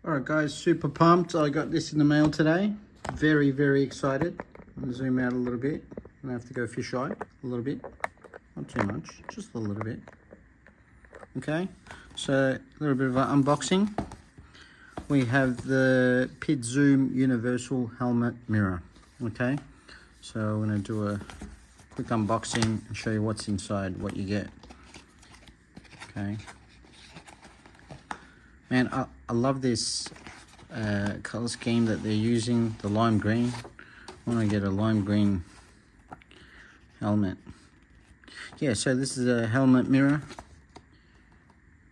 Alright guys, super pumped. I got this in the mail today. Very excited. I'm gonna zoom out a little bit. I'm gonna have to go fish eye a little bit. Not too much, just a little bit. Okay, so a little bit of an unboxing. We have the PIDZOOM Universal Helmet Mirror. Okay, so I'm gonna do a quick unboxing and show you what's inside, what you get. Okay. Man, I love this color scheme that they're using, the lime green. I want to get a lime green helmet. Yeah, so this is a helmet mirror.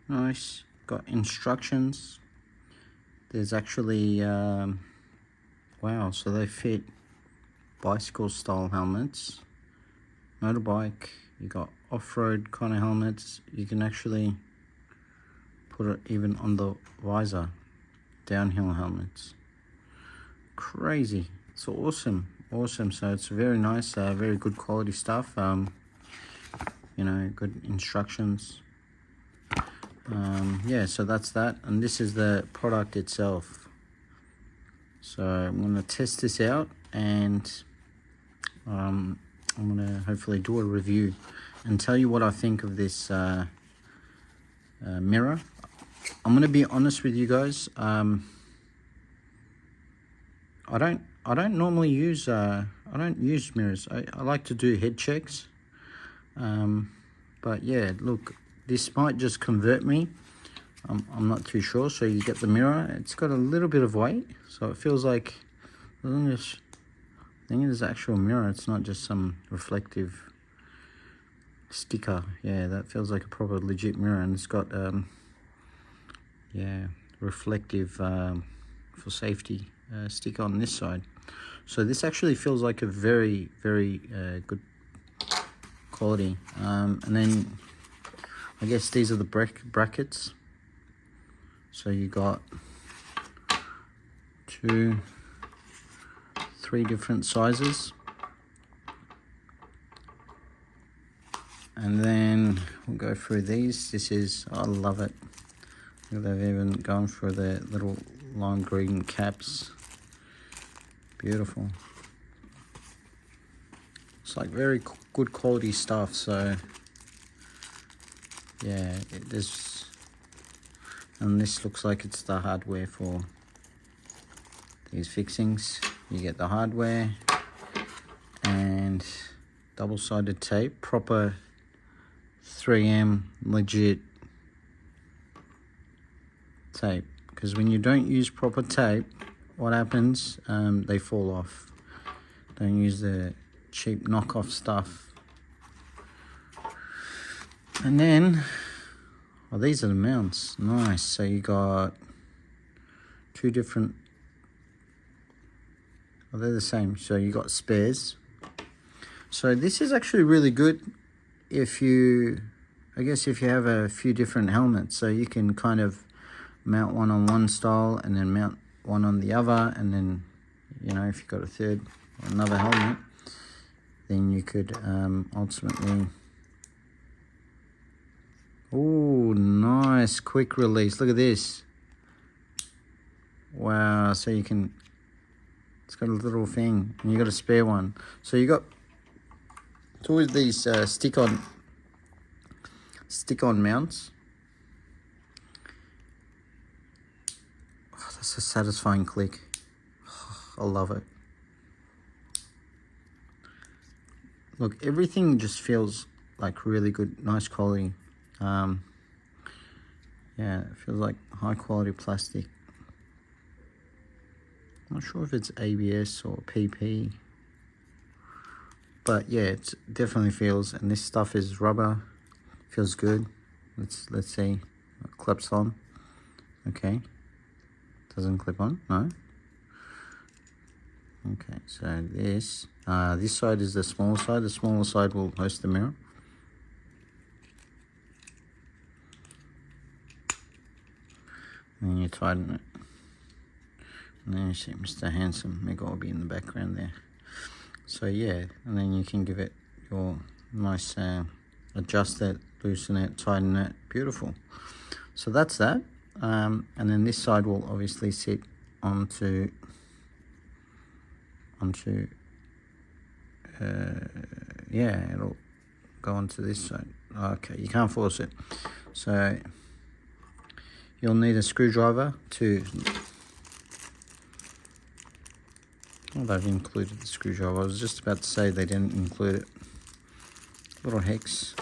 Nice. Got instructions. There's actually, wow, so they fit bicycle style helmets, motorbike, you got off-road kind of helmets. You can actually put it even on the visor, downhill helmets. Crazy. It's awesome. So it's very nice, very good quality stuff. You know, good instructions. Yeah, so that's that, and this is the product itself. So I'm gonna test this out, and I'm gonna hopefully do a review and tell you what I think of this mirror. I'm gonna be honest with you guys. I don't normally use I don't use mirrors. I like to do head checks. But yeah, look, this might just convert me. I'm not too sure. So you get the mirror. It's got a little bit of weight, so it feels like, I think it is an actual mirror. It's not just some reflective sticker. Yeah, that feels like a proper legit mirror, and it's got yeah, reflective for safety sticker on this side. So this actually feels like a very good quality. And then I guess these are the brackets. So you got 2, 3 different sizes, and then we'll go through these. This is, I love it. They've even gone for the little lime green caps. Beautiful. It's like very good quality stuff. So yeah, and this looks like it's the hardware for these fixings. You get the hardware and double-sided tape, proper 3M legit tape, because when you don't use proper tape, what happens? They fall off. Don't use the cheap knockoff stuff. And then, oh, these are the mounts. Nice. So you got 2 different, oh, they're the same. So you got spares. So this is actually really good if you, I guess if you have a few different helmets, so you can kind of mount one on one style and then mount one on the other, and then, you know, if you've got a third or another helmet, then you could ultimately, oh, nice quick release. Look at this. Wow, so you can, it's got a little thing, and you got a spare one. So you got 2 of these stick-on mounts. Oh, that's a satisfying click. Oh, I love it. Look, everything just feels like really good, nice quality. Yeah, it feels like high quality plastic. I'm not sure if it's ABS or PP, but yeah, it definitely feels, and this stuff is rubber, feels good. Let's see, it clips on. Okay, doesn't clip on, no. Okay, so this side is the smaller side. The smaller side will host the mirror. And then you tighten it. And then you see Mr. Handsome Mega will be in the background there. So yeah, and then you can give it your nice adjust it, loosen it, tighten it. Beautiful. So that's that. and then this side will obviously sit onto yeah, it'll go onto this side. Okay, you can't force it, so you'll need a screwdriver to, well, they've included the screwdriver. I was just about to say they didn't include it. Little hex.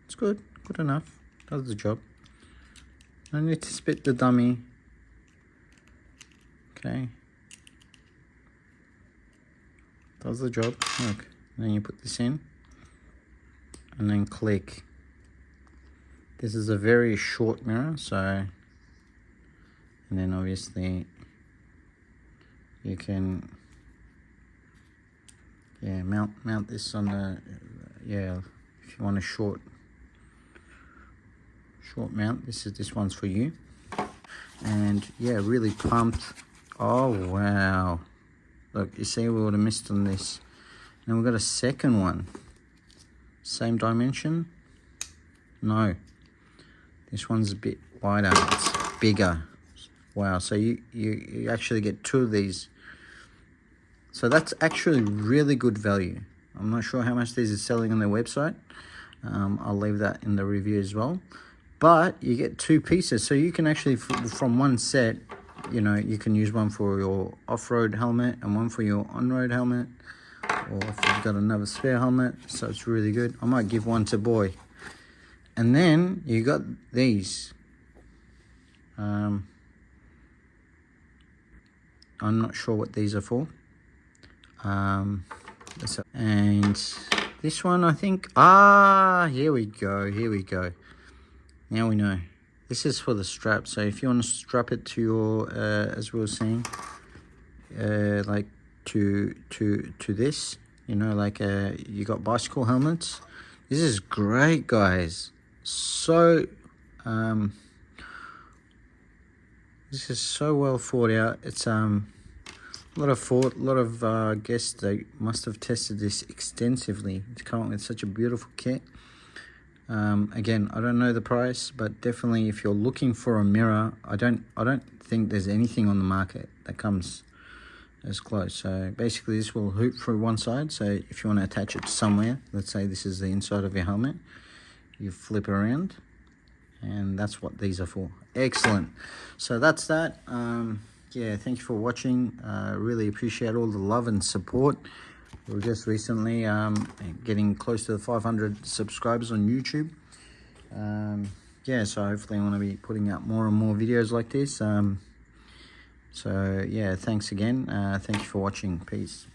It's good enough, does the job. I need to spit the dummy. Okay, does the job. Look, then you put this in and then click. This is a very short mirror, so, and then obviously you can, yeah, mount this on the, yeah, if you want a short mount, this one's for you. And yeah, really pumped. Oh wow, look, you see, we would have missed on this. Now we've got a second one, same dimension. No, this one's a bit wider, it's bigger. Wow, so you actually get two of these. So that's actually really good value. I'm not sure how much these are selling on their website. I'll leave that in the review as well. But you get two pieces, so you can actually, from one set, you know, you can use one for your off-road helmet and one for your on-road helmet, or if you've got another spare helmet, so it's really good. I might give one to Boy. And then you got these. I'm not sure what these are for. And this one, I think, here we go. Now we know. This is for the strap. So if you want to strap it to your, as we were saying, like to this, you know, like you got bicycle helmets. This is great, guys. So, this is so well thought out. It's a lot of thought, a lot of guests. They must have tested this extensively to come up with such a beautiful kit. Again, I don't know the price, but definitely if you're looking for a mirror, I don't think there's anything on the market that comes as close. So basically this will hoop through one side. So if you want to attach it to somewhere, let's say this is the inside of your helmet, you flip it around, and that's what these are for. Excellent. So that's that. Yeah, thank you for watching. Really appreciate all the love and support. We're just recently getting close to the 500 subscribers on YouTube. Yeah, so hopefully I want to be putting out more and more videos like this. So yeah, thanks again. Thank you for watching. Peace.